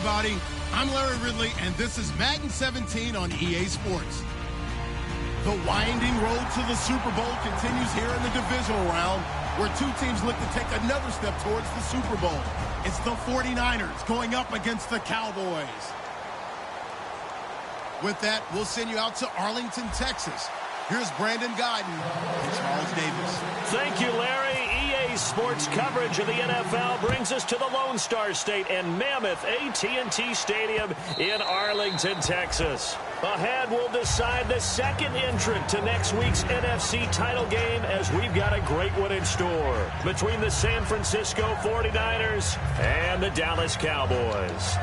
everybody. I'm Larry Ridley, and this is Madden 17 on EA Sports. The winding road to the Super Bowl continues here in the divisional round, where two teams look to take another step towards the Super Bowl. It's the 49ers going up against the Cowboys. With that, we'll send you out to Arlington, Texas. Here's Brandon Guyton and Charles Davis. Thank you, Larry. EA Sports coverage of the NFL brings us to the Lone Star State and Mammoth AT&T Stadium in Arlington, Texas. Ahead, we'll decide the second entrant to next week's NFC title game, as we've got a great one in store between the San Francisco 49ers and the Dallas Cowboys.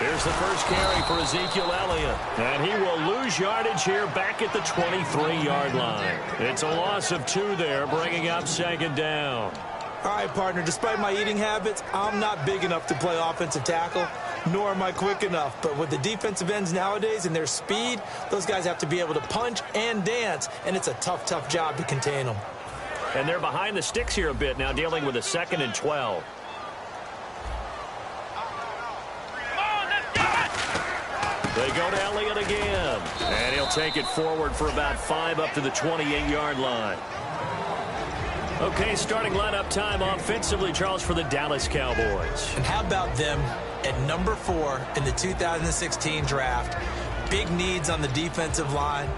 Here's the first carry for Ezekiel Elliott, and he will lose yardage here back at the 23-yard line. It's a loss of 2 there, bringing up second down. All right, partner, despite my eating habits, I'm not big enough to play offensive tackle, nor am I quick enough. But with the defensive ends nowadays and their speed, those guys have to be able to punch and dance, and it's a tough, tough job to contain them. And they're behind the sticks here a bit now, dealing with a 2nd and 12. They go to Elliott again, and he'll take it forward for about 5 up to the 28-yard line. Okay, starting lineup time offensively, Charles, for the Dallas Cowboys. And how about them at number 4 in the 2016 draft? Big needs on the defensive line,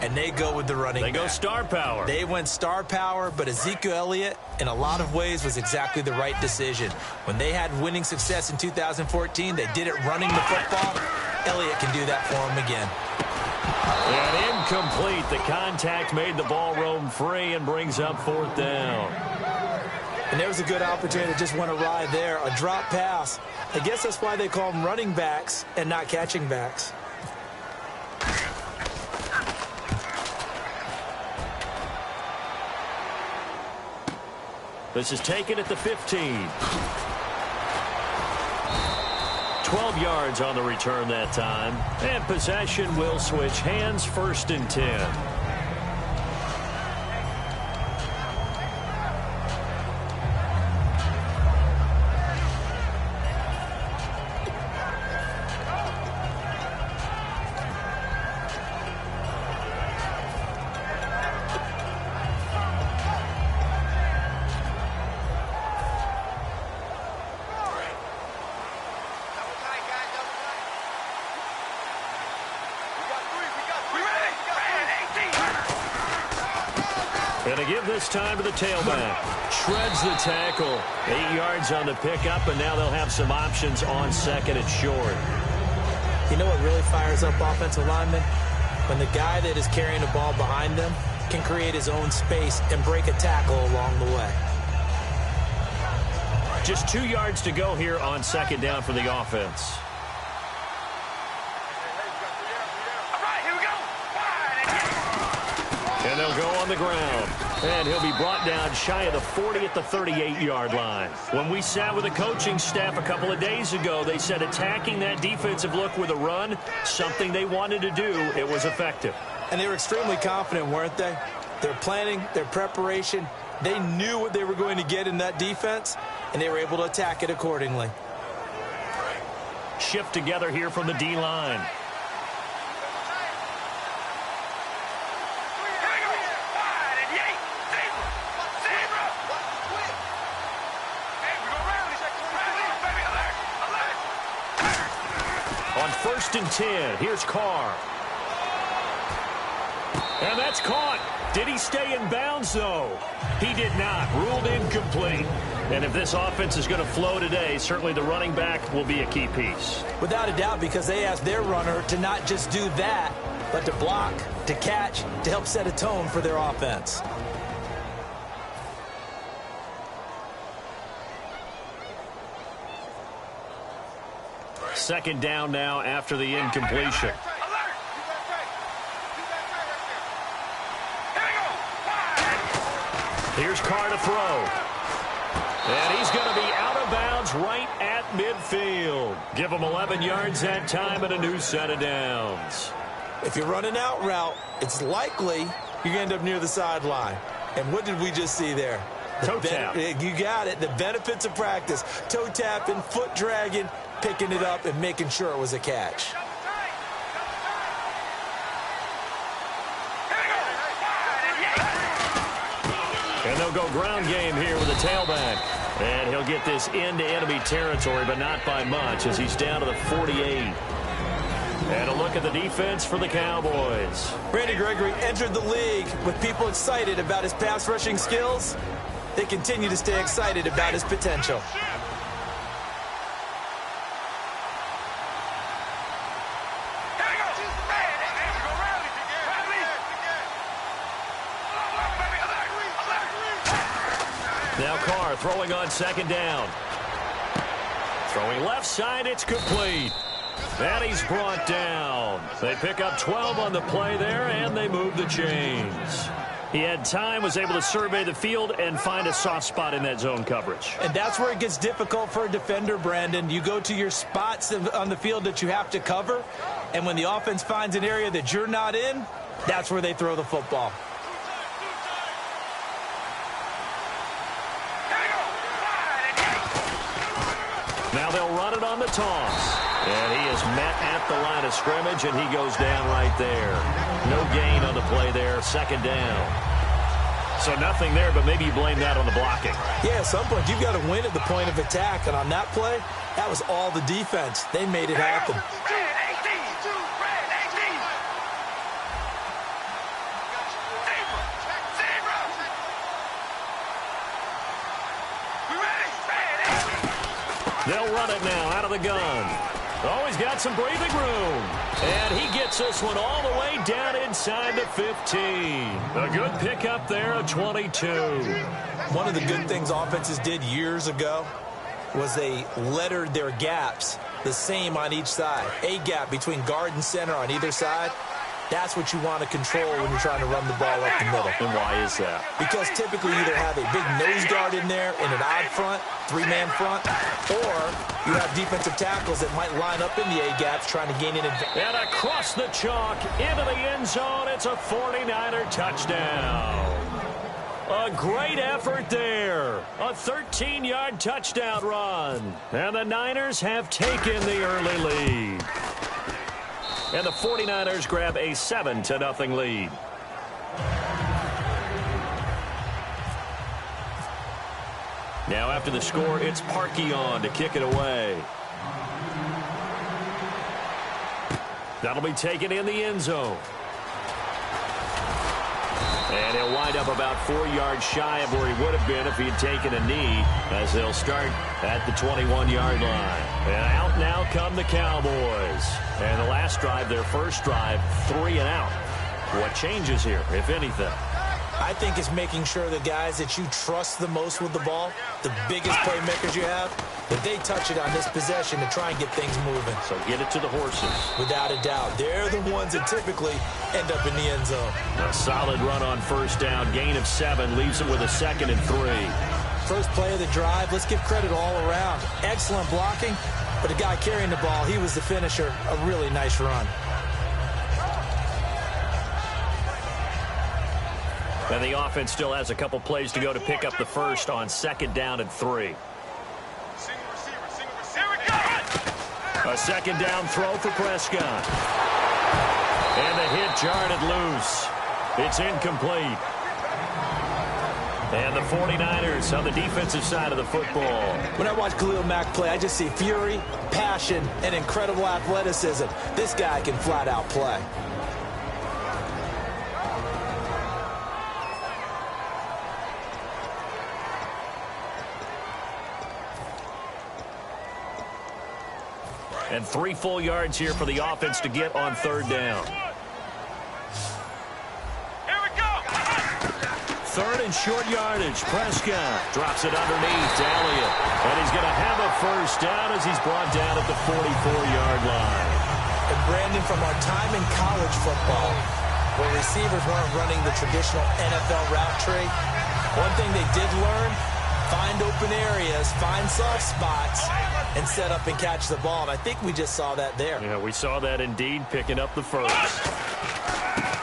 and they go with the running back. They go star power. They went star power, but Ezekiel Elliott, in a lot of ways, was exactly the right decision. When they had winning success in 2014, they did it running the football. Elliott can do that for him again. And incomplete. The contact made the ball roam free and brings up 4th down. And there was a good opportunity that just went awry there. A drop pass. I guess that's why they call them running backs and not catching backs. This is taken at the 15. 12 yards on the return that time. And possession will switch hands, 1st and 10. And to give this time to the tailback. Shreds the tackle. 8 yards on the pickup, and now they'll have some options on 2nd and short. You know what really fires up offensive linemen? When the guy that is carrying the ball behind them can create his own space and break a tackle along the way. Just 2 yards to go here on 2nd down for the offense. And they'll go on the ground. And he'll be brought down shy of the 40 at the 38-yard line. When we sat with the coaching staff a couple of days ago, they said attacking that defensive look with a run, something they wanted to do, it was effective. And they were extremely confident, weren't they? Their planning, their preparation, they knew what they were going to get in that defense, and they were able to attack it accordingly. Shift together here from the D-line. On 1st and 10, here's Carr. And that's caught. Did he stay in bounds, though? He did not. Ruled incomplete. And if this offense is going to flow today, certainly the running back will be a key piece. Without a doubt, because they asked their runner to not just do that, but to block, to catch, to help set a tone for their offense. Second down now after the incompletion. Here's Carr to throw. And he's going to be out of bounds right at midfield. Give them 11 yards that time and a new set of downs. If you're running out route, it's likely you're going to end up near the sideline. And what did we just see there? Toe tap. You got it. The benefits of practice. Toe tapping, foot dragging, picking it up, and making sure it was a catch. And they'll go ground game here with a tailback. And he'll get this into enemy territory, but not by much as he's down to the 48. And a look at the defense for the Cowboys. Randy Gregory entered the league with people excited about his pass rushing skills. They continue to stay excited about his potential. Now Carr throwing on second down. Throwing left side, it's complete. And he's brought down. They pick up 12 on the play there, and they move the chains. He had time, was able to survey the field and find a soft spot in that zone coverage. And that's where it gets difficult for a defender, Brandon. You go to your spots on the field that you have to cover, and when the offense finds an area that you're not in, that's where they throw the football. Now they'll run it on the toss. And he is met at the line of scrimmage, and he goes down right there. No gain on the play there, second down. So nothing there, but maybe you blame that on the blocking. Yeah, at some point you've got to win at the point of attack, and on that play, that was all the defense. They made it happen. They'll run it now out of the gun. Oh, he's got some breathing room. And he gets this one all the way down inside the 15. A good pickup there, a 22. One of the good things offenses did years ago was they lettered their gaps the same on each side. A gap between guard and center on either side. That's what you want to control when you're trying to run the ball up the middle. And why is that? Because typically you either have a big nose guard in there in an odd front, three-man front, or you have defensive tackles that might line up in the A-gaps trying to gain an advantage. And across the chalk into the end zone, it's a 49er touchdown. A great effort there. A 13-yard touchdown run. And the Niners have taken the early lead. And the 49ers grab a 7-0 lead. Now after the score, it's Parkey on to kick it away. That'll be taken in the end zone. And he'll wind up about 4 yards shy of where he would have been if he had taken a knee, as they'll start at the 21-yard line. And out now come the Cowboys. And the last drive, their first drive, 3 and out. What changes here, if anything? I think it's making sure the guys that you trust the most with the ball, the biggest playmakers you have, that they touch it on this possession to try and get things moving. So get it to the horses. Without a doubt. They're the ones that typically end up in the end zone. A solid run on first down. Gain of 7 leaves him with a 2nd and 3. First play of the drive, let's give credit all around. Excellent blocking, but the guy carrying the ball, he was the finisher. A really nice run. And the offense still has a couple plays to go to pick up the first on 2nd down and 3. A 2nd down throw for Prescott. And the hit jarred it loose. It's incomplete. And the 49ers on the defensive side of the football. When I watch Khalil Mack play, I just see fury, passion, and incredible athleticism. This guy can flat out play. And 3 full yards here for the offense to get on 3rd down. Here we go. 3rd and short yardage. Prescott drops it underneath to Elliott. And he's going to have a first down as he's brought down at the 44-yard line. And Brandon, from our time in college football, where receivers weren't running the traditional NFL route tree, one thing they did learn, find open open areas, find soft spots, and set up and catch the ball. And I think we just saw that there. Yeah, we saw that indeed, picking up the first.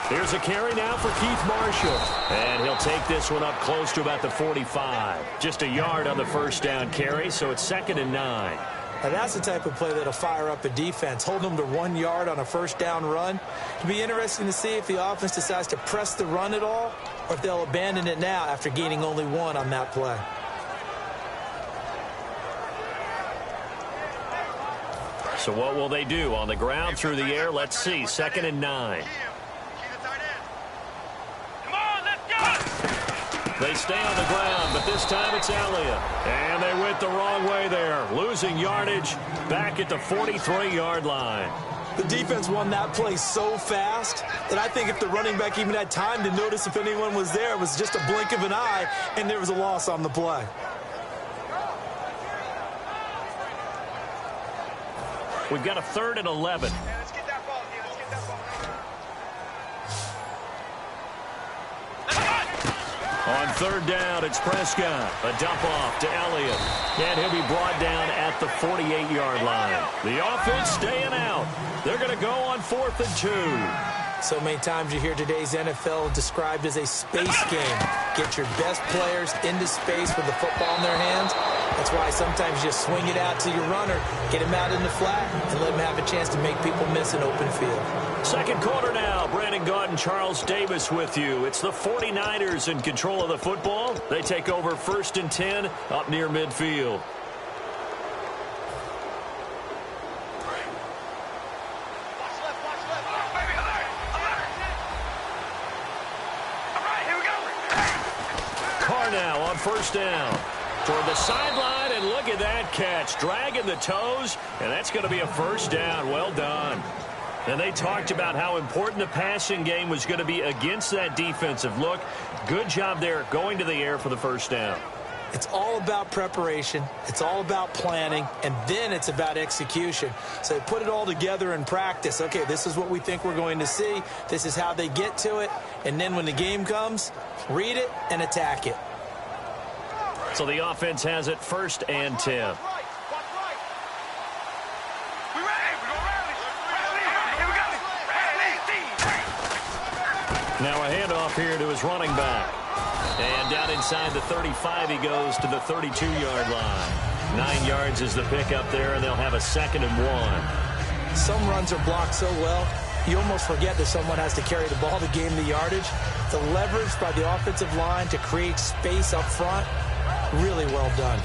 Here's a carry now for Keith Marshall. And he'll take this one up close to about the 45. Just a yard on the first down carry, so it's 2nd and 9. Now that's the type of play that'll fire up a defense, hold them to 1 yard on a first down run. It'll be interesting to see if the offense decides to press the run at all, or if they'll abandon it now after gaining only 1 on that play. So what will they do? On the ground, through the air, let's see. 2nd and 9. They stay on the ground, but this time it's Elliott. And they went the wrong way there, losing yardage back at the 43-yard line. The defense won that play so fast that I think if the running back even had time to notice if anyone was there, it was just a blink of an eye, and there was a loss on the play. We've got a 3rd and 11. On 3rd down, it's Prescott. A dump off to Elliott. And he'll be brought down at the 48-yard line. The offense staying out. They're going to go on 4th and 2. So many times you hear today's NFL described as a space game. Get your best players into space with the football in their hands. That's why sometimes you just swing it out to your runner, get him out in the flat, and let him have a chance to make people miss an open field. 2nd quarter now. Brandon Gaudin, Charles Davis with you. It's the 49ers in control of the football. They take over 1st and 10 up near midfield. Carr now on 1st down. Toward the sideline, and look at that catch. Dragging the toes, and that's going to be a 1st down. Well done. And they talked about how important the passing game was going to be against that defensive look. Good job there going to the air for the 1st down. It's all about preparation. It's all about planning, and then it's about execution. So they put it all together in practice. Okay, this is what we think we're going to see. This is how they get to it. And then when the game comes, read it and attack it. So the offense has it 1st and 10. Now a handoff here to his running back. And down inside the 35, he goes to the 32-yard line. 9 yards is the pickup there, and they'll have a 2nd and 1. Some runs are blocked so well, you almost forget that someone has to carry the ball to gain the yardage. The leverage by the offensive line to create space up front, really well done.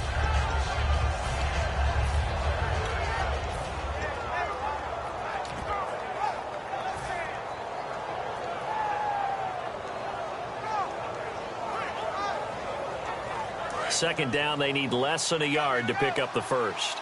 Second down, they need less than a yard to pick up the 1st.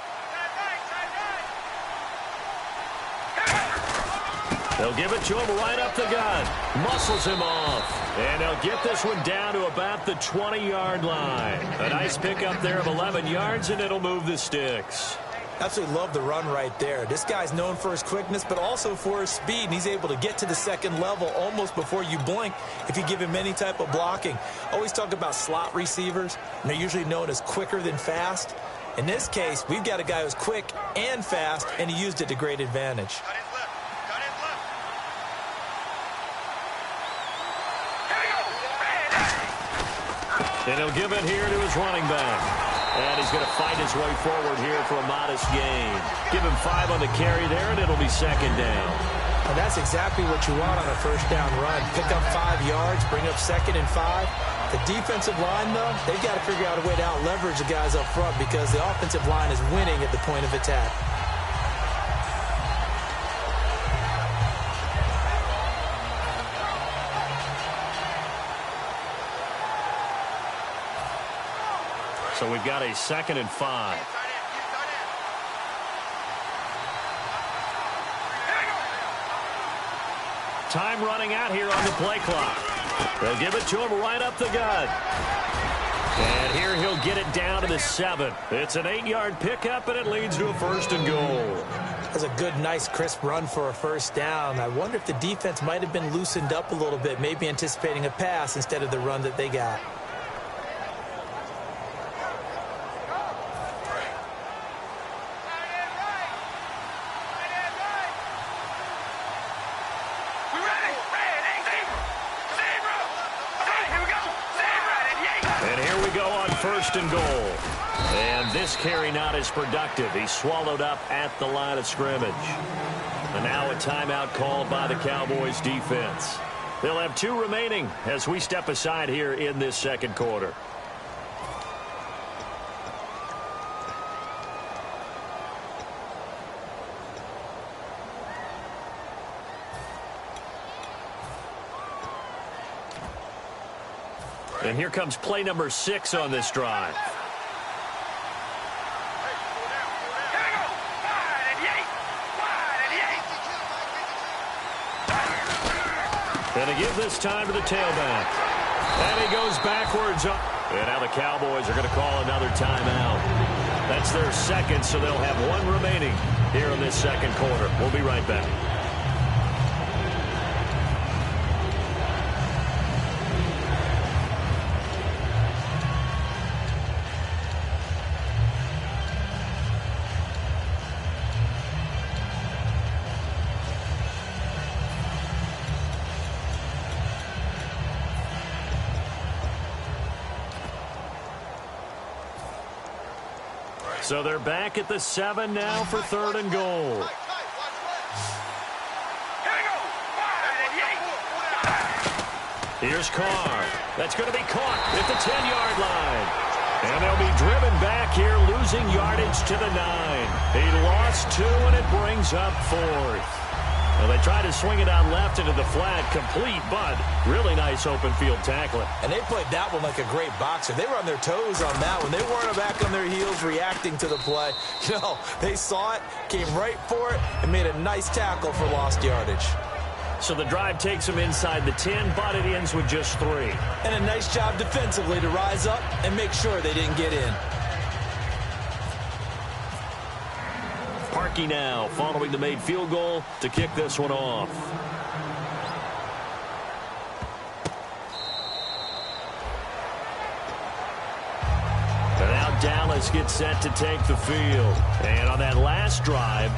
They'll give it to him right up the gut. Muscles him off. And they'll get this one down to about the 20-yard line. A nice pickup there of 11 yards, and it'll move the sticks. Absolutely love the run right there. This guy's known for his quickness, but also for his speed, and he's able to get to the 2nd level almost before you blink if you give him any type of blocking. Always talk about slot receivers, and they're usually known as quicker than fast. In this case, we've got a guy who's quick and fast, and he used it to great advantage. And he'll give it here to his running back. And he's going to fight his way forward here for a modest gain. Give him 5 on the carry there, and it'll be 2nd down. And that's exactly what you want on a 1st down run. Pick up 5 yards, bring up 2nd and 5. The defensive line, though, they've got to figure out a way to out-leverage the guys up front because the offensive line is winning at the point of attack. So we've got a 2nd and 5. Time running out here on the play clock. They'll give it to him right up the gut. And here he'll get it down to the 7. It's an 8-yard pickup, and it leads to a 1st and goal. That's a good, nice, crisp run for a 1st down. I wonder if the defense might have been loosened up a little bit, maybe anticipating a pass instead of the run that they got. first and goal. And this carry not as productive. He's swallowed up at the line of scrimmage. And now a timeout called by the Cowboys defense. They'll have 2 remaining as we step aside here in this second quarter. And here comes play number 6 on this drive. And to give this time to the tailback. And he goes backwards. And now the Cowboys are going to call another timeout. That's their second, so they'll have 1 remaining here in this second quarter. We'll be right back. So they're back at the 7 now for 3rd and goal. Here's Carr. That's going to be caught at the 10-yard line. And they'll be driven back here, losing yardage to the 9. He lost 2, and it brings up 4th. Well, they try to swing it out left into the flat, complete, but really nice open field tackling. And they played that one like a great boxer. They were on their toes on that one. They weren't back on their heels reacting to the play. No, they saw it, came right for it, and made a nice tackle for lost yardage. So the drive takes them inside the 10, but it ends with just 3. And a nice job defensively to rise up and make sure they didn't get in. Parkey now following the made field goal to kick this one off. And now Dallas gets set to take the field. And on that last drive,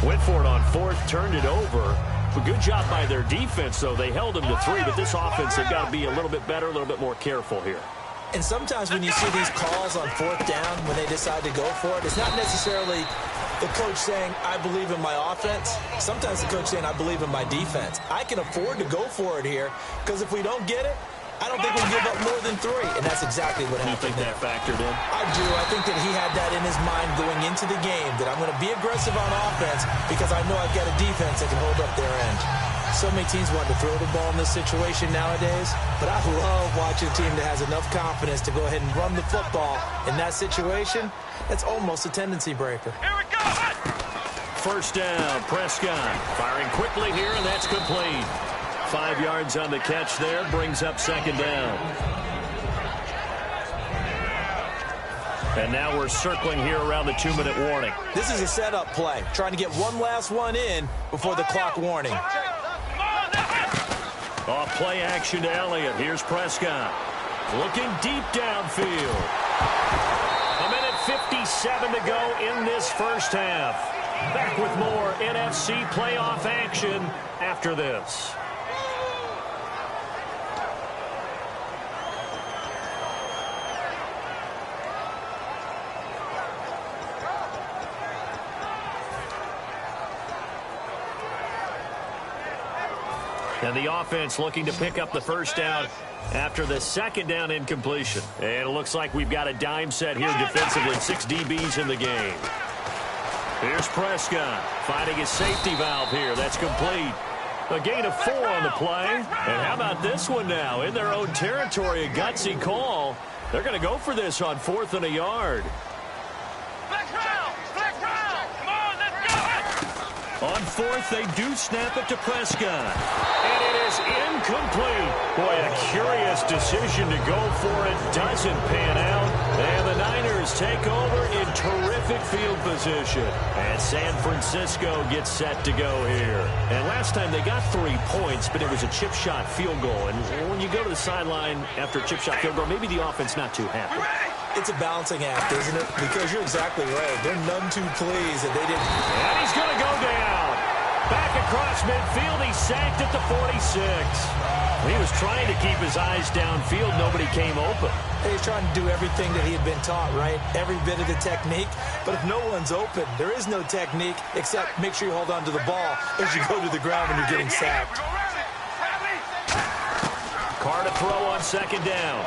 went for it on 4th, turned it over. But good job by their defense, though. They held them to 3, but this offense, they've got to be a little bit better, a little bit more careful here. And sometimes when you see these calls on 4th down, when they decide to go for it, it's not necessarily the coach saying, I believe in my offense. Sometimes the coach saying, I believe in my defense. I can afford to go for it here, because if we don't get it, I don't think we'll give up more than 3. And that's exactly what happened. You think that factored in? I do. I think that he had that in his mind going into the game, that I'm going to be aggressive on offense because I know I've got a defense that can hold up their end. So many teams want to throw the ball in this situation nowadays, but I love watching a team that has enough confidence to go ahead and run the football. In that situation, that's almost a tendency breaker. Here we go! First down, Prescott firing quickly here, and that's complete. 5 yards on the catch there, brings up 2nd down. And now we're circling here around the 2-minute warning. This is a setup play, trying to get one last one in before the clock warning. Off play action to Elliott. Here's Prescott. Looking deep downfield. 1:57 to go in this first half. Back with more NFC playoff action after this. And the offense looking to pick up the first down after the 2nd down incompletion. And it looks like we've got a dime set here defensively. 6 DBs in the game. Here's Prescott finding his safety valve here. That's complete. A gain of 4 on the play. And how about this one now? In their own territory, a gutsy call. They're going to go for this on 4th and a yard. On 4th, they do snap it to Prescott. And it is incomplete. Boy, a curious decision to go for it. Doesn't pan out. And the Niners take over in terrific field position. And San Francisco gets set to go here. And last time they got 3 points, but it was a chip shot field goal. And when you go to the sideline after a chip shot field goal, maybe the offense not too happy. It's a balancing act, isn't it? Because you're exactly right. They're none too pleased that they didn't. And he's going to go down. Back across midfield. He's sacked at the 46. He was trying to keep his eyes downfield. Nobody came open. He's trying to do everything that he had been taught, right? Every bit of the technique. But if no one's open, there is no technique except make sure you hold on to the ball as you go to the ground when you're getting sacked. Carr to throw on second down.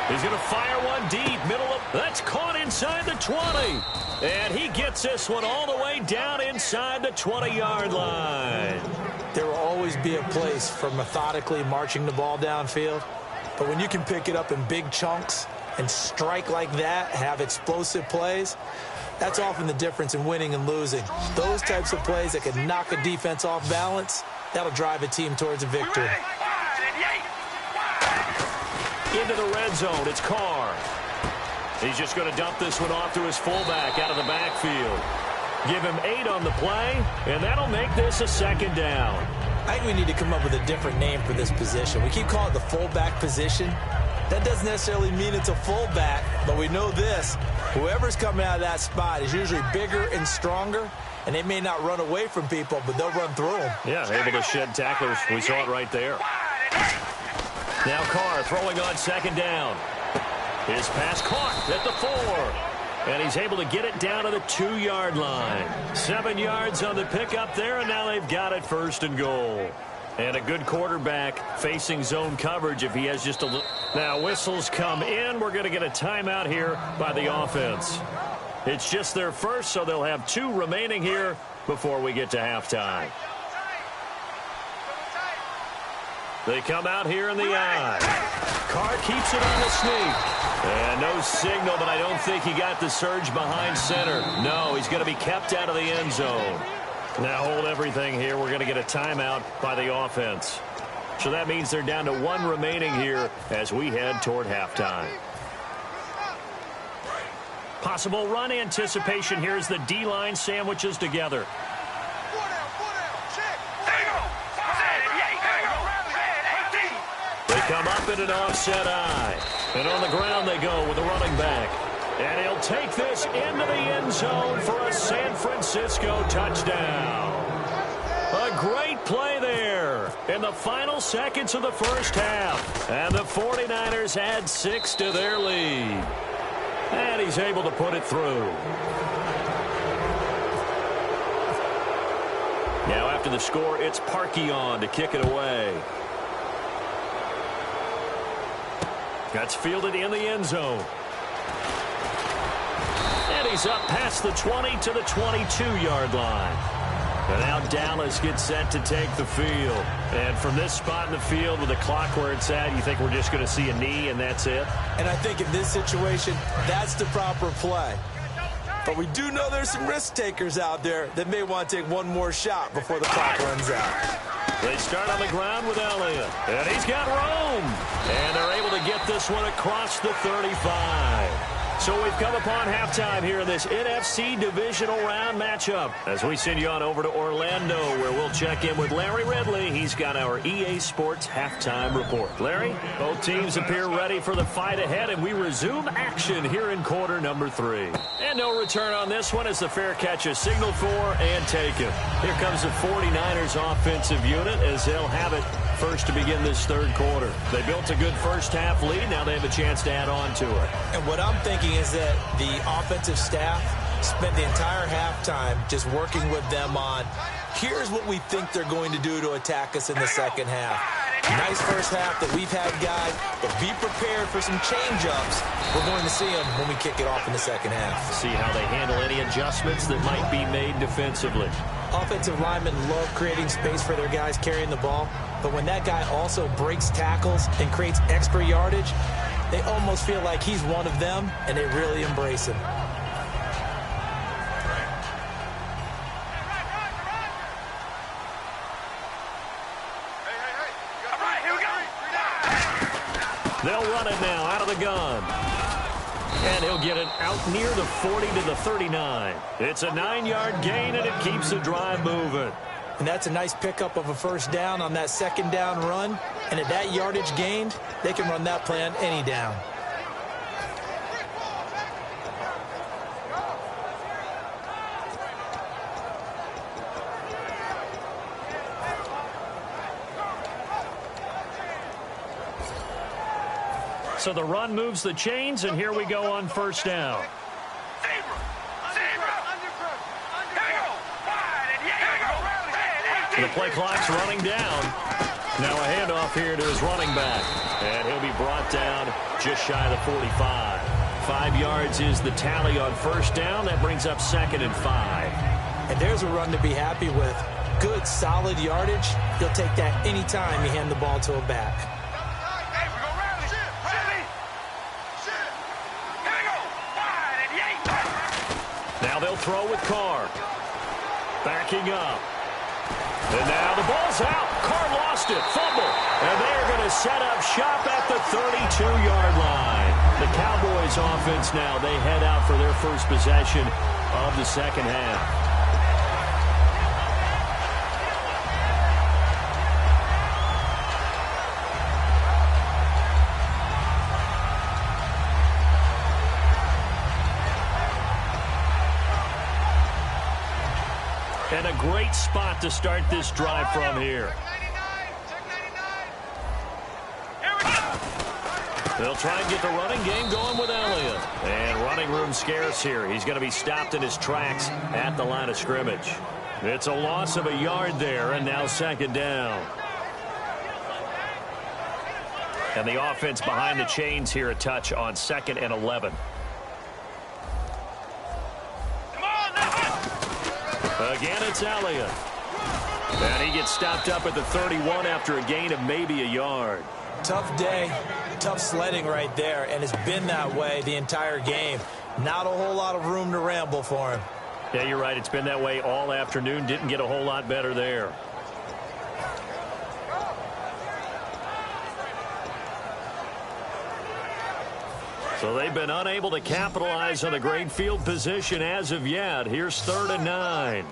He's going to fire one deep, middle of... That's caught inside the 20. And he gets this one all the way down inside the 20-yard line. There will always be a place for methodically marching the ball downfield. But when you can pick it up in big chunks and strike like that, have explosive plays, that's often the difference in winning and losing. Those types of plays that can knock a defense off balance, that'll drive a team towards a victory. Into the red zone, it's Carr. He's just going to dump this one off to his fullback out of the backfield. Give him 8 on the play, and that'll make this a second down. I think we need to come up with a different name for this position. We keep calling it the fullback position. That doesn't necessarily mean it's a fullback, but we know this. Whoever's coming out of that spot is usually bigger and stronger, and they may not run away from people, but they'll run through them. Yeah, able to shed tacklers. We saw it right there. Now Carr throwing on second down. His pass caught at the 4. And he's able to get it down to the 2-yard line. 7 yards on the pickup there, and now they've got it first and goal. And a good quarterback facing zone coverage if he has just a little. Now whistles come in. We're going to get a timeout here by the offense. It's just their first, so they'll have 2 remaining here before we get to halftime. They come out here in the eye. Carr keeps it on the sneak. And no signal, but I don't think he got the surge behind center. No, he's going to be kept out of the end zone. Now hold everything here. We're going to get a timeout by the offense. So that means they're down to 1 remaining here as we head toward halftime. Possible run anticipation here as the D-line sandwiches together. They come up in an offset eye. And on the ground they go with the running back. And he'll take this into the end zone for a San Francisco touchdown. A great play there in the final seconds of the first half. And the 49ers add 6 to their lead. And he's able to put it through. Now after the score, it's Parkey on to kick it away. That's fielded in the end zone. And he's up past the 20 to the 22-yard line. And now Dallas gets set to take the field. And from this spot in the field with the clock where it's at, you think we're just going to see a knee and that's it? And I think in this situation, that's the proper play. But we do know there's some risk takers out there that may want to take one more shot before the clock runs out. They start on the ground with Elliott. And he's got room. And they're able to get this one across the 35. So we've come upon halftime here in this NFC divisional round matchup as we send you on over to Orlando where we'll check in with Larry Ridley. He's got our EA Sports halftime report. Larry, both teams appear ready for the fight ahead, and we resume action here in quarter number 3. And no return on this one as the fair catch is signaled for and taken. Here comes the 49ers offensive unit as they'll have it first to begin this third quarter. They built a good first half lead. Now they have a chance to add on to it. And what I'm thinking is that the offensive staff spent the entire halftime just working with them on, here's what we think they're going to do to attack us in the second half. Nice first half that we've had, guys, but be prepared for some change-ups. We're going to see them when we kick it off in the second half. See how they handle any adjustments that might be made defensively. Offensive linemen love creating space for their guys carrying the ball, but when that guy also breaks tackles and creates extra yardage, they almost feel like he's one of them, and they really embrace him. They'll run it now out of the gun. And he'll get it out near the 40 to the 39. It's a 9-yard gain, and it keeps the drive moving. And that's a nice pickup of a first down on that second down run. And at that yardage gained, they can run that play on any down. So the run moves the chains, and here we go on first down. The play clock's running down. Now a handoff here to his running back. And he'll be brought down just shy of the 45. 5 yards is the tally on first down. That brings up 2nd and 5. And there's a run to be happy with. Good, solid yardage. He'll take that anytime you hand the ball to a back. Now they'll throw with Carr. Backing up. And now the ball's out. Carr lost it. Fumble. And they're going to set up shop at the 32-yard line. The Cowboys offense now, they head out for their first possession of the second half. And a great spot to start this drive from here. They'll try and get the running game going with Elliott. And running room scarce here. He's going to be stopped in his tracks at the line of scrimmage. It's a loss of a yard there, and now 2nd down. And the offense behind the chains here a touch on 2nd and 11. Again, it's Elliott. And he gets stopped up at the 31 after a gain of maybe a yard. Tough day, tough sledding right there, and it's been that way the entire game. Not a whole lot of room to ramble for him. Yeah, you're right. It's been that way all afternoon. Didn't get a whole lot better there. So they've been unable to capitalize on the great field position as of yet. Here's 3rd and 9.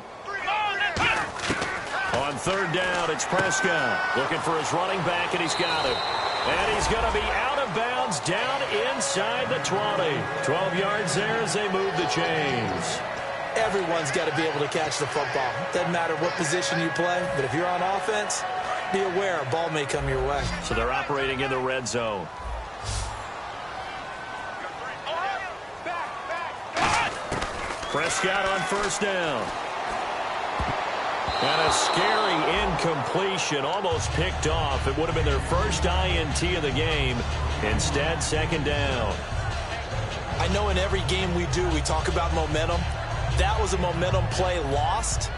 On 3rd down, it's Prescott looking for his running back, and he's got it. And he's going to be out of bounds down inside the 20. 12 yards there as they move the chains. Everyone's got to be able to catch the football. Doesn't matter what position you play, but if you're on offense, be aware a ball may come your way. So they're operating in the red zone. Prescott on 1st down. And a scary incompletion, almost picked off. It would have been their first INT of the game. Instead, 2nd down. I know in every game we do, we talk about momentum. That was a momentum play lost.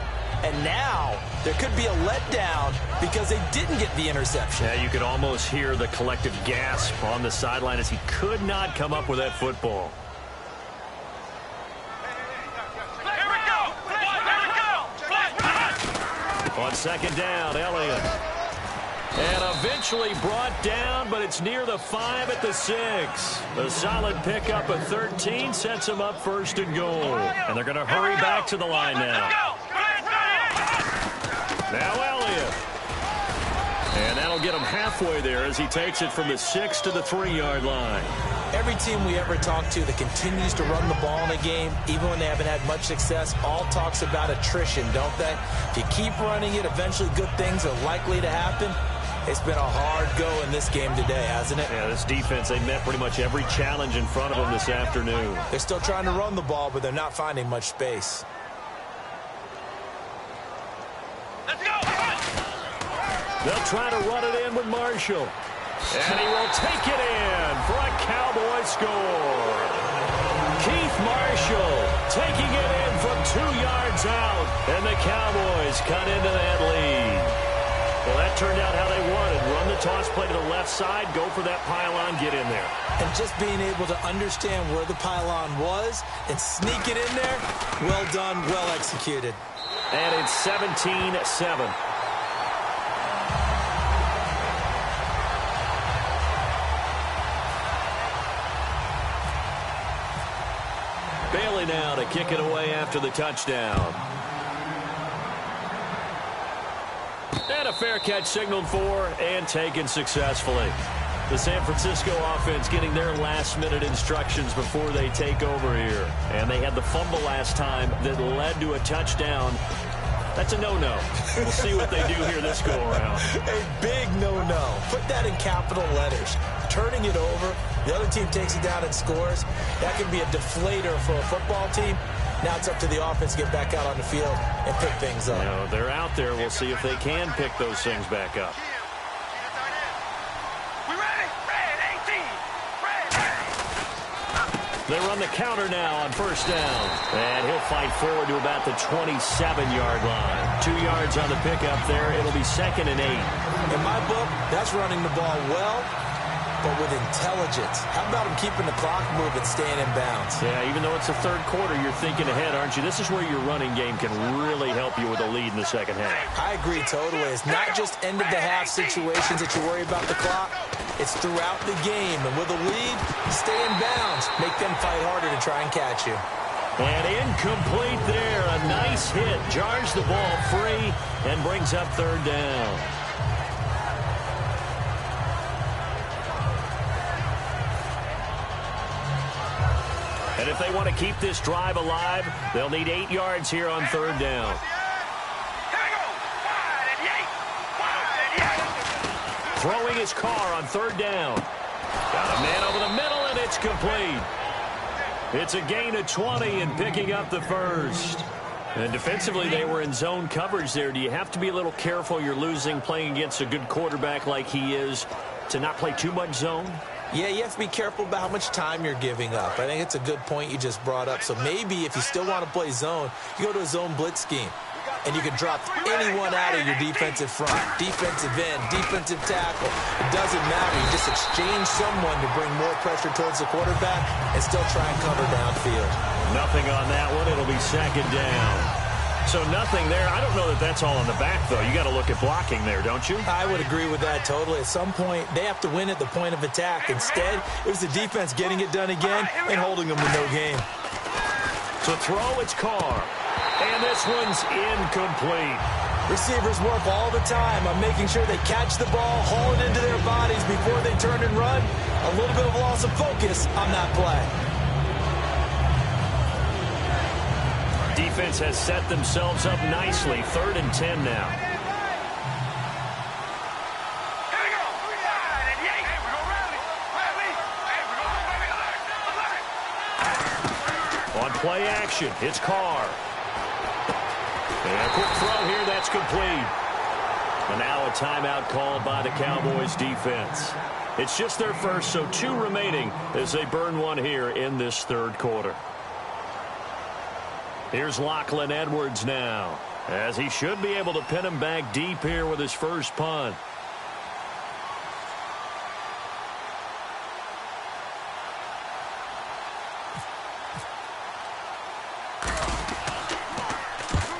And now there could be a letdown because they didn't get the interception. Yeah, you could almost hear the collective gasp on the sideline as he could not come up with that football. On 2nd down, Elliott. And eventually brought down, but it's near the 5 at the 6. A solid pickup of 13 sets him up 1st and goal. And they're going to hurry back to the line now. Now Elliott. And that'll get him halfway there as he takes it from the 6 to the 3-yard line. Every team we ever talk to that continues to run the ball in a game, even when they haven't had much success, all talks about attrition, don't they? If you keep running it, eventually good things are likely to happen. It's been a hard go in this game today, hasn't it? Yeah, this defense, they met pretty much every challenge in front of them this afternoon. They're still trying to run the ball, but they're not finding much space. Let's go! They'll try to run it in with Marshall. And he will take it in for a Cowboy score. Keith Marshall taking it in from 2 yards out. And the Cowboys cut into that lead. Well, that turned out how they wanted. Run the toss play to the left side, go for that pylon, get in there. And just being able to understand where the pylon was and sneak it in there, well done, well executed. And it's 17-7. Bailey now to kick it away after the touchdown. And a fair catch signaled for and taken successfully. The San Francisco offense getting their last-minute instructions before they take over here. And they had the fumble last time that led to a touchdown. That's a no-no. We'll see what they do here this go-around. A big no-no. Put that in capital letters. Turning it over The other team takes it down and scores. That can be a deflator for a football team. Now it's up to the offense to get back out on the field and pick things up. You know, they're out there. We'll see if they can pick those things back up. They run the counter now on first down. And he'll fight forward to about the 27-yard line. 2 yards on the pickup there. It'll be 2nd and 8. In my book, that's running the ball well, but with intelligence. How about him keeping the clock moving, staying in bounds? Yeah, even though it's the third quarter, you're thinking ahead, aren't you? This is where your running game can really help you with a lead in the second half. I agree totally. It's not just end-of-the-half situations that you worry about the clock. It's throughout the game. And with a lead, stay in bounds. Make them fight harder to try and catch you. And incomplete there. A nice hit. Jars the ball free and brings up third down. And if they want to keep this drive alive, they'll need 8 yards here on third down. Throwing his car on third down. Got a man over the middle, and it's complete. It's a gain of 20 and picking up the first. And defensively, they were in zone coverage there. Do you have to be a little careful? You're losing, playing against a good quarterback like he is, to not play too much zone? Yeah, you have to be careful about how much time you're giving up. I think it's a good point you just brought up. So maybe if you still want to play zone, you go to a zone blitz scheme. And you can drop anyone out of your defensive front, defensive end, defensive tackle. It doesn't matter. You just exchange someone to bring more pressure towards the quarterback and still try and cover downfield. Nothing on that one. It'll be 2nd down. So nothing there. I don't know that that's all in the back, though. You got to look at blocking there, don't you? I would agree with that totally. At some point, they have to win at the point of attack. Instead, it was the defense getting it done again and holding them to no game. So throw, it's Carr. And this one's incomplete. Receivers work all the time on making sure they catch the ball, haul it into their bodies before they turn and run. A little bit of loss of focus on that play. Defense has set themselves up nicely. 3rd and 10 now. On play action, it's Carr. And a quick throw here, that's complete. And now a timeout called by the Cowboys defense. It's just their first, so 2 remaining as they burn one here in this third quarter. Here's Lachlan Edwards now, as he should be able to pin him back deep here with his first punt.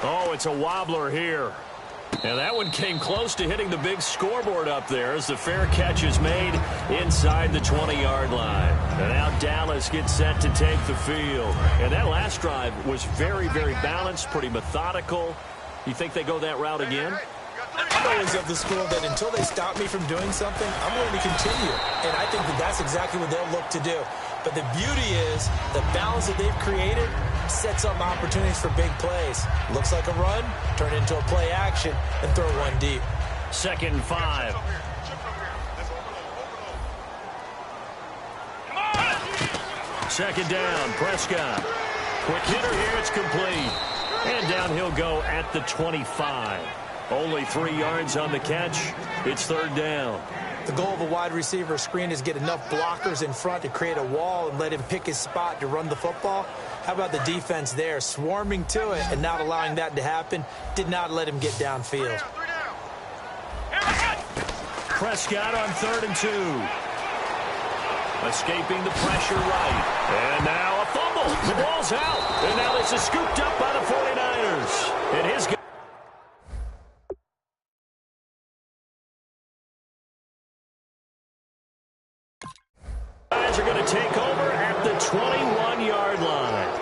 Oh, it's a wobbler here. And that one came close to hitting the big scoreboard up there as the fair catch is made inside the 20-yard line. And now Dallas gets set to take the field. And that last drive was very, very balanced, pretty methodical. You think they go that route again? I'm always of the school that until they stop me from doing something, I'm going to continue. And I think that that's exactly what they'll look to do. But the beauty is the balance that they've created sets up opportunities for big plays. Looks like a run, turn into a play action, and throw one deep. 2nd and 5. Second down, Prescott. Quick hitter here, it's complete. And down he'll go at the 25. Only 3 yards on the catch. It's 3rd down. The goal of a wide receiver screen is get enough blockers in front to create a wall and let him pick his spot to run the football. How about the defense there, swarming to it and not allowing that to happen? Did not let him get downfield. Prescott on 3rd and 2. Escaping the pressure right. And now a fumble. The ball's out. And now this is scooped up by the 49ers. And his guys are going to take over at the 21-yard line.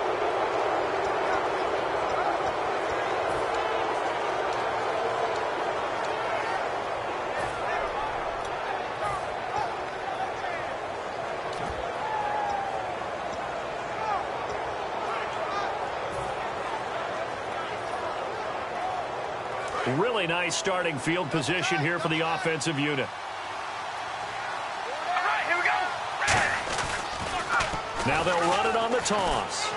Really nice starting field position here for the offensive unit. Now they'll run it on the toss.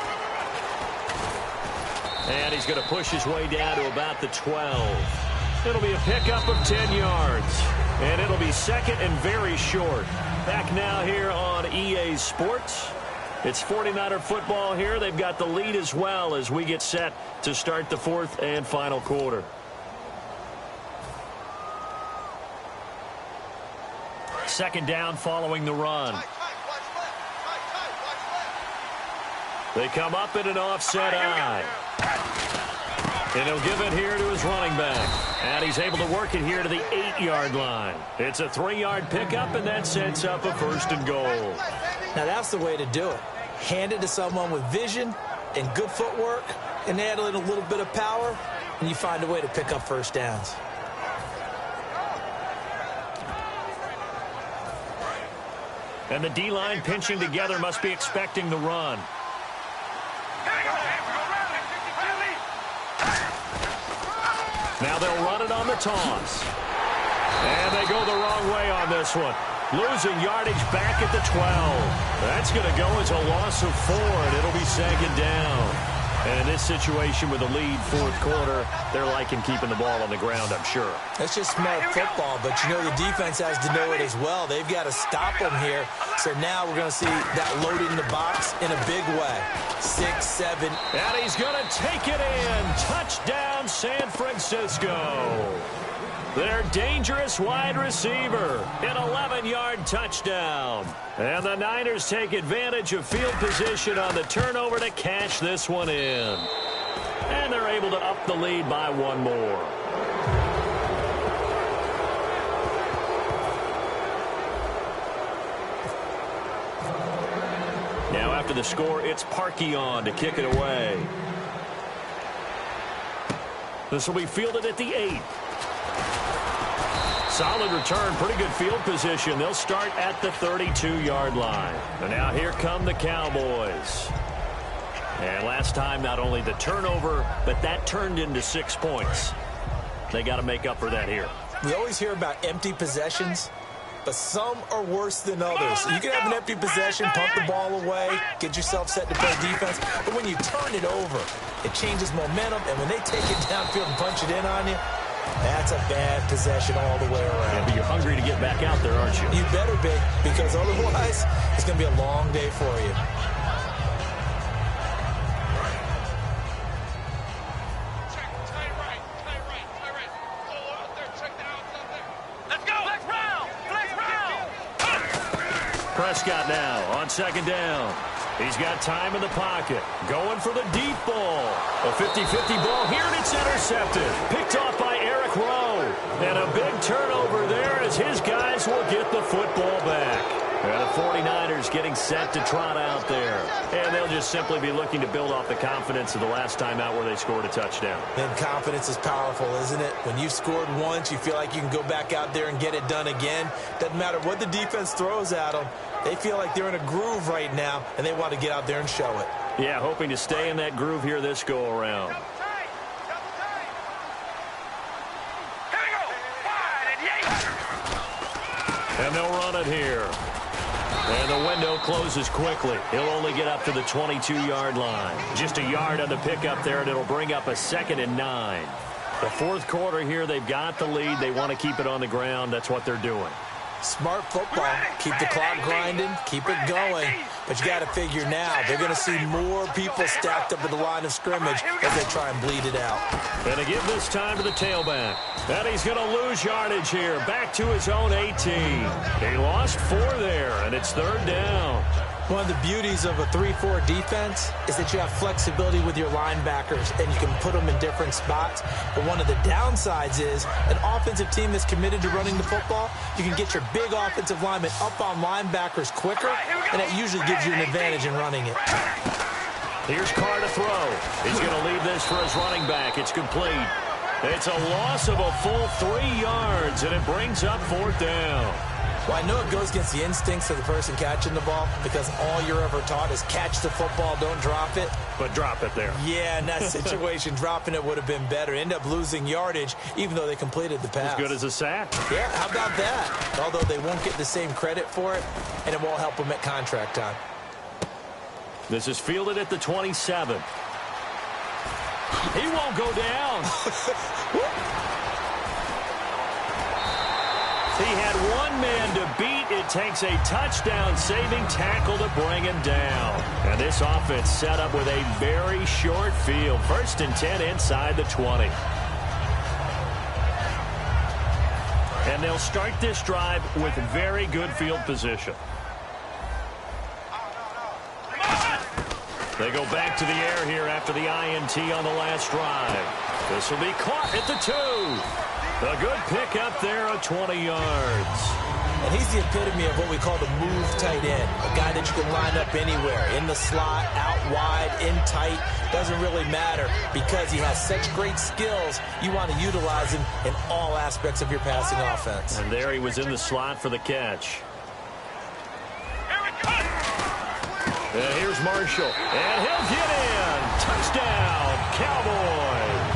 And he's going to push his way down to about the 12. It'll be a pickup of 10 yards. And it'll be second and very short. Back now here on EA Sports. It's 49er football here. They've got the lead as well as we get set to start the fourth and final quarter. Second down following the run. They come up in an offset eye. And he'll give it here to his running back. And he's able to work it here to the 8-yard line. It's a 3-yard pickup, and that sets up a first and goal. Now that's the way to do it. Hand it to someone with vision and good footwork, and add in a little bit of power, and you find a way to pick up first downs. And the D-line pinching together must be expecting the run. Now they'll run it on the toss. And they go the wrong way on this one. Losing yardage back at the 12. That's going to go as a loss of 4, and it'll be second down. And in this situation with a lead fourth quarter, they're liking keeping the ball on the ground, I'm sure. That's just smart football, but you know the defense has to know it as well. They've got to stop them here. So now we're going to see that loaded in the box in a big way. 6, 7. And he's going to take it in. Touchdown, San Francisco. Their dangerous wide receiver. An 11-yard touchdown. And the Niners take advantage of field position on the turnover to cash this one in. And they're able to up the lead by 1 more. Now after the score, it's Parkey on to kick it away. This will be fielded at the 8. Solid return, pretty good field position. They'll start at the 32-yard line. And now here come the Cowboys. And last time, not only the turnover, but that turned into 6 points. They got to make up for that here. We always hear about empty possessions, but some are worse than others. You can have an empty possession, pump the ball away, get yourself set to play defense, but when you turn it over, it changes momentum, and when they take it downfield and punch it in on you, that's a bad possession all the way around. Yeah, but you're hungry to get back out there, aren't you? You better be, because otherwise it's going to be a long day for you. Prescott now on second down. He's got time in the pocket. Going for the deep ball. A 50-50 ball here, and it's intercepted. Picked off by Eric Rowe. And a big turnover there as his guys will get the football back. And the 49ers getting set to trot out there. And they'll just simply be looking to build off the confidence of the last time out where they scored a touchdown. And confidence is powerful, isn't it? When you've scored once, you feel like you can go back out there and get it done again. Doesn't matter what the defense throws at them. They feel like they're in a groove right now, and they want to get out there and show it. Yeah, hoping to stay in that groove here this go-around. And they'll run it here. And the window closes quickly. He'll only get up to the 22-yard line. Just a yard on the pickup there, and it'll bring up a 2nd and 9. The fourth quarter here, they've got the lead. They want to keep it on the ground. That's what they're doing. Smart football. Keep the clock grinding. Keep it going. But you got to figure now, they're going to see more people stacked up at the line of scrimmage as they try and bleed it out. And to give this time to the tailback. And he's going to lose yardage here. Back to his own 18. He lost 4 there, and it's 3rd down. One of the beauties of a 3-4 defense is that you have flexibility with your linebackers, and you can put them in different spots. But one of the downsides is an offensive team that's committed to running the football, you can get your big offensive linemen up on linebackers quicker, and that usually gives you an advantage in running it. Here's Carr to throw. He's going to leave this for his running back. It's complete. It's a loss of a full 3 yards, and it brings up 4th down. Well, I know it goes against the instincts of the person catching the ball because all you're ever taught is catch the football, don't drop it. But drop it there. Yeah, in that situation, dropping it would have been better. End up losing yardage, even though they completed the pass. As good as a sack. Yeah, how about that? Although they won't get the same credit for it, and it won't help them at contract time. This is fielded at the 27. He won't go down. He had one man to beat. It takes a touchdown-saving tackle to bring him down. And this offense set up with a very short field. 1st and 10 inside the 20. And they'll start this drive with very good field position. They go back to the air here after the INT on the last drive. This will be caught at the 2. A good pick up there at 20 yards. And he's the epitome of what we call the move tight end. A guy that you can line up anywhere. In the slot, out wide, in tight. Doesn't really matter because he has such great skills. You want to utilize him in all aspects of your passing offense. And there he was in the slot for the catch. And here's Marshall. And he'll get in. Touchdown, Cowboys.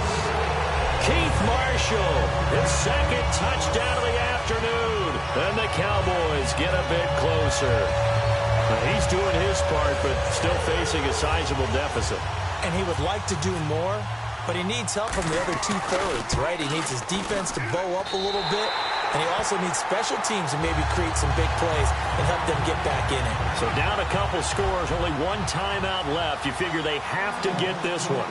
Keith Marshall, his 2nd touchdown of the afternoon. And the Cowboys get a bit closer. Now, he's doing his part, but still facing a sizable deficit. And he would like to do more, but he needs help from the other 2/3, right? He needs his defense to bow up a little bit, and he also needs special teams to maybe create some big plays and help them get back in it. So down a couple scores, only one timeout left. You figure they have to get this one.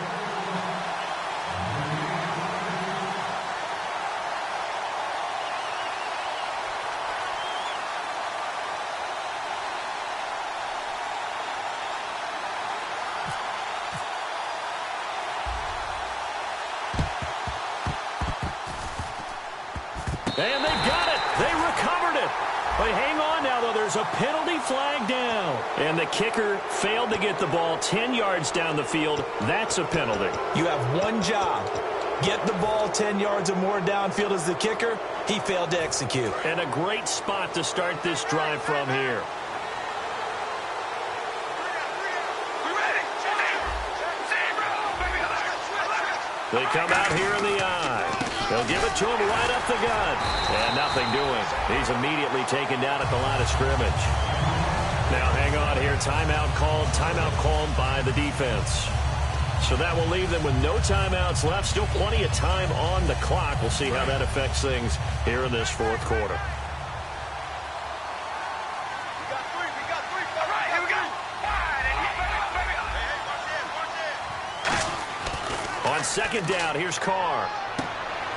And they got it. They recovered it. But hang on now, though. There's a penalty flag down. And the kicker failed to get the ball 10 yards down the field. That's a penalty. You have one job. Get the ball 10 yards or more downfield as the kicker. He failed to execute. And a great spot to start this drive from here. They come out here in the eye. They'll give it to him right up the gut. And nothing doing. He's immediately taken down at the line of scrimmage. Now hang on here. Timeout called by the defense. So that will leave them with no timeouts left. Still plenty of time on the clock. We'll see how that affects things here in this 4th quarter. On 2nd down, here's Carr.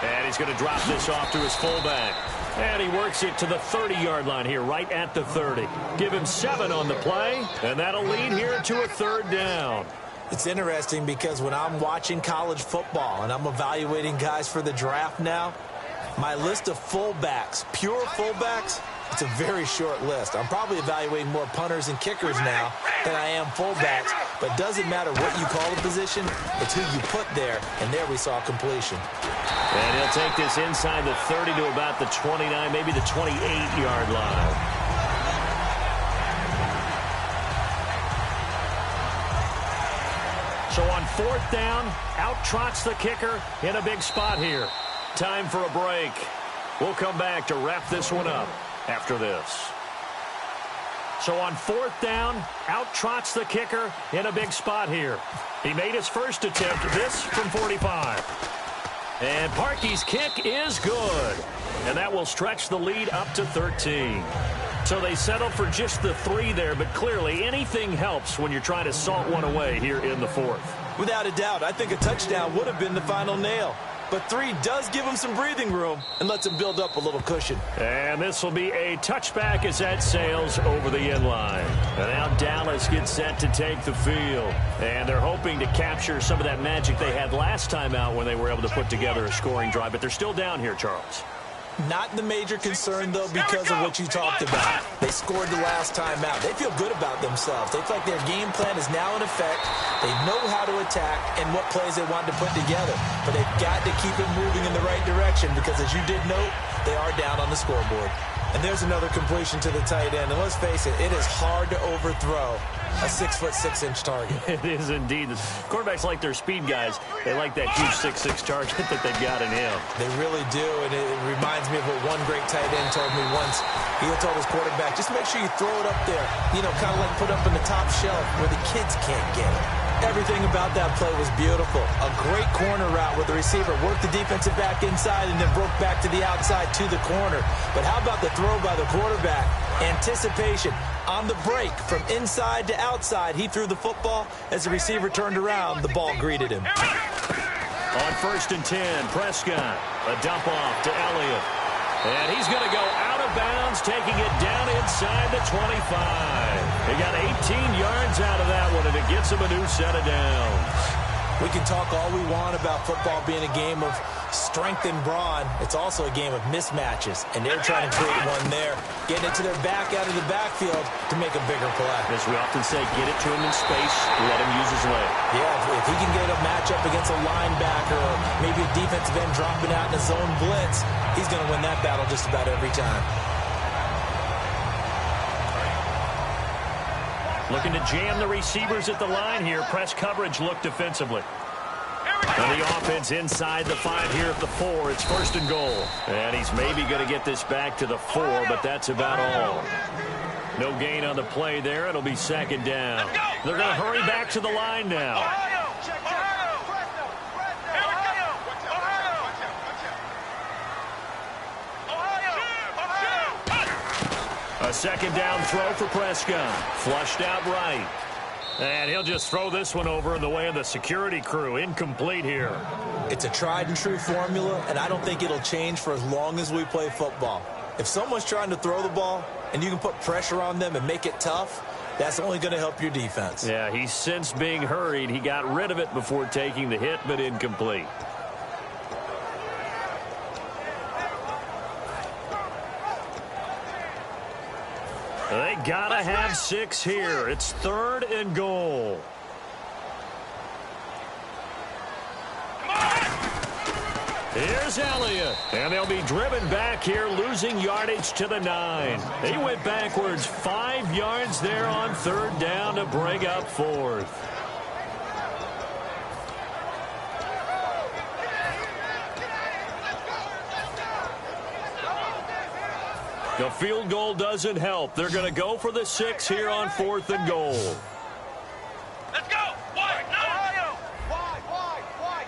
And he's going to drop this off to his fullback. And he works it to the 30-yard line here, right at the 30. Give him 7 on the play, and that'll lead here to a 3rd down. It's interesting because when I'm watching college football and I'm evaluating guys for the draft now, my list of fullbacks, pure fullbacks, it's a very short list. I'm probably evaluating more punters and kickers now than I am fullbacks, but it doesn't matter what you call the position, it's who you put there, and there we saw completion. And he'll take this inside the 30 to about the 29, maybe the 28-yard line. So on 4th down, out trots the kicker in a big spot here. Time for a break. We'll come back to wrap this one up after this. So on 4th down, out trots the kicker in a big spot here. He made his first attempt, this from 45. And Parkey's kick is good. And that will stretch the lead up to 13. So they settled for just the 3 there, but clearly anything helps when you're trying to salt one away here in the 4th. Without a doubt, I think a touchdown would have been the final nail. But 3 does give him some breathing room and lets him build up a little cushion. And this will be a touchback as that sails over the end line. And now Dallas gets set to take the field. And they're hoping to capture some of that magic they had last time out when they were able to put together a scoring drive. But they're still down here, Charles. Not the major concern, though, because of what you talked about. They scored the last time out. They feel good about themselves. They feel like their game plan is now in effect. They know how to attack and what plays they want to put together. But they've got to keep it moving in the right direction because, as you did note, they are down on the scoreboard. And there's another completion to the tight end. And let's face it, it is hard to overthrow a 6'6" target. It is indeed. The quarterbacks like their speed guys. They like that huge 6'6" target that they've got in him. They really do, and it reminds me of what one great tight end told me once. He told his quarterback, just make sure you throw it up there, you know, kind of like put up in the top shelf where the kids can't get it. Everything about that play was beautiful. A great corner route where the receiver worked the defensive back inside and then broke back to the outside to the corner. But how about the throw by the quarterback? Anticipation on the break from inside to outside. He threw the football. As the receiver turned around, the ball greeted him. On 1st and 10, Prescott. A dump off to Elliott. And he's going to go out of bounds, taking it down inside the 25. He got 18 yards out of that one, and it gets him a new set of downs. We can talk all we want about football being a game of strength and brawn. It's also a game of mismatches, and they're trying to create one there, getting it to their back out of the backfield to make a bigger play. As we often say, get it to him in space, let him use his leg. Yeah, if he can get a matchup against a linebacker or maybe a defensive end dropping out in a zone blitz, he's going to win that battle just about every time. Looking to jam the receivers at the line here. Press coverage look defensively. And the offense inside the 5 here at the 4. It's 1st and goal. And he's maybe going to get this back to the 4, but that's about all. No gain on the play there. It'll be 2nd down. They're going to hurry back to the line now. A 2nd down throw for Prescott. Flushed out right. And he'll just throw this one over in the way of the security crew. Incomplete here. It's a tried and true formula, and I don't think it'll change for as long as we play football. If someone's trying to throw the ball and you can put pressure on them and make it tough, that's only going to help your defense. Yeah, he's since being hurried. He got rid of it before taking the hit, but incomplete. They gotta have 6 here. It's 3rd and goal. Here's Elliott. And they'll be driven back here, losing yardage to the 9. He went backwards 5 yards there on 3rd down to bring up 4th. The field goal doesn't help. They're going to go for the 6 here on 4th and goal. Let's go! Wide! Ohio! Wide!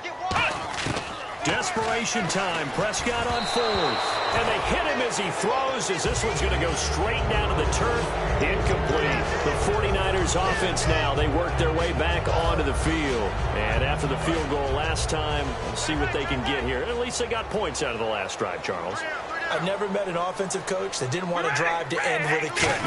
Get wide! Desperation time. Prescott on 4th. And they hit him as he throws, as this one's going to go straight down to the turf. Incomplete. The 49ers offense now. They work their way back onto the field. And after the field goal last time, we'll see what they can get here. At least they got points out of the last drive, Charles. I've never met an offensive coach that didn't want to drive to end with a kick.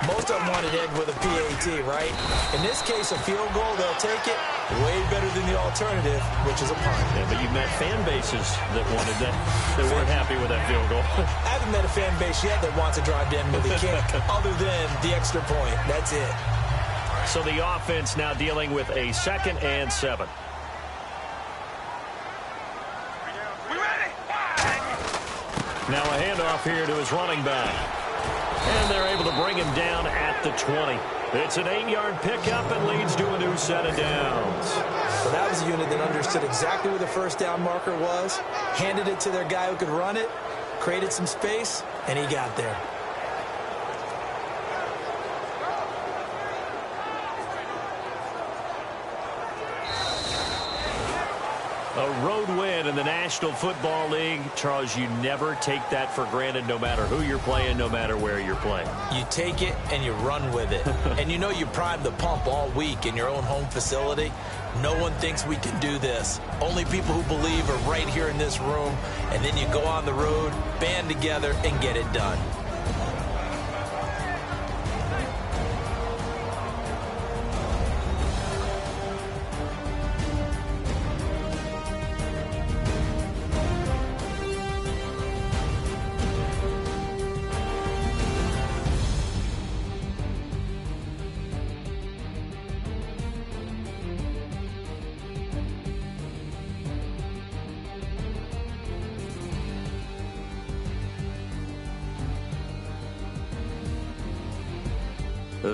Most of them wanted to end with a PAT, right? In this case, a field goal, they'll take it way better than the alternative, which is a punt. Yeah, but you've met fan bases that wanted that, that weren't happy with that field goal. I haven't met a fan base yet that wants to drive to end with a kick, other than the extra point. That's it. So the offense now dealing with a 2nd and 7. Now a handoff here to his running back. And they're able to bring him down at the 20. It's an 8-yard pickup and leads to a new set of downs. Well, that was a unit that understood exactly where the 1st down marker was, handed it to their guy who could run it, created some space, and he got there. A road win in the National Football League. Charles, you never take that for granted, no matter who you're playing, no matter where you're playing. You take it and you run with it. And you know you primed the pump all week in your own home facility. No one thinks we can do this. Only people who believe are right here in this room. And then you go on the road, band together, and get it done.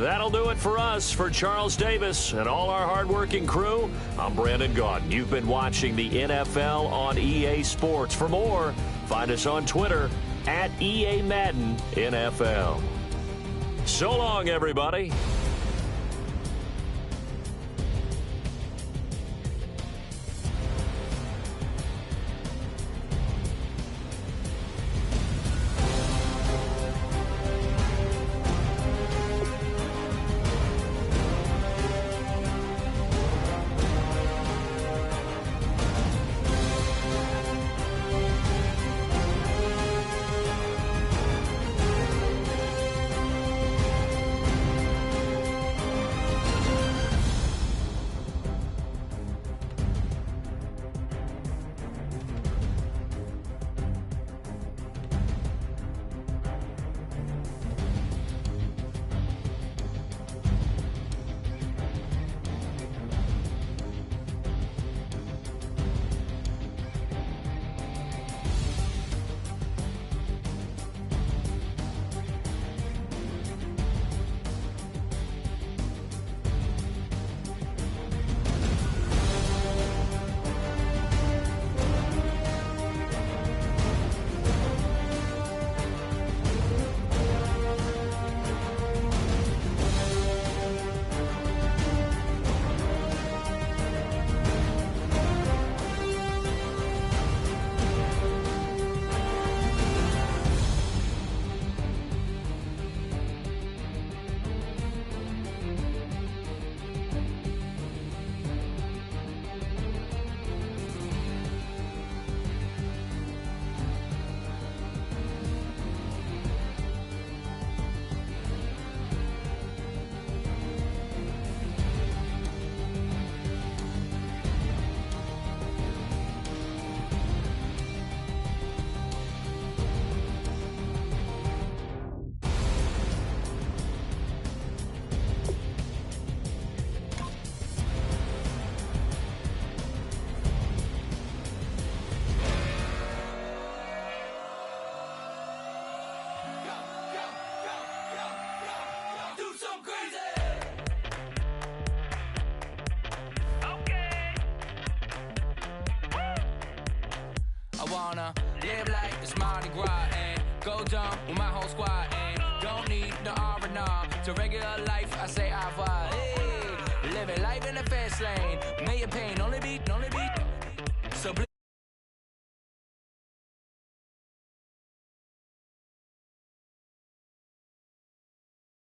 That'll do it for us. For Charles Davis and all our hardworking crew, I'm Brandon Gaudin. You've been watching the NFL on EA Sports. For more, find us on Twitter at EA Madden NFL. So long, everybody. Live like it's Mardi Gras and go dumb with my whole squad and don't need the R&R. To regular life, I say au revoir. Hey, living life in the fast lane. Million pain, only beat, only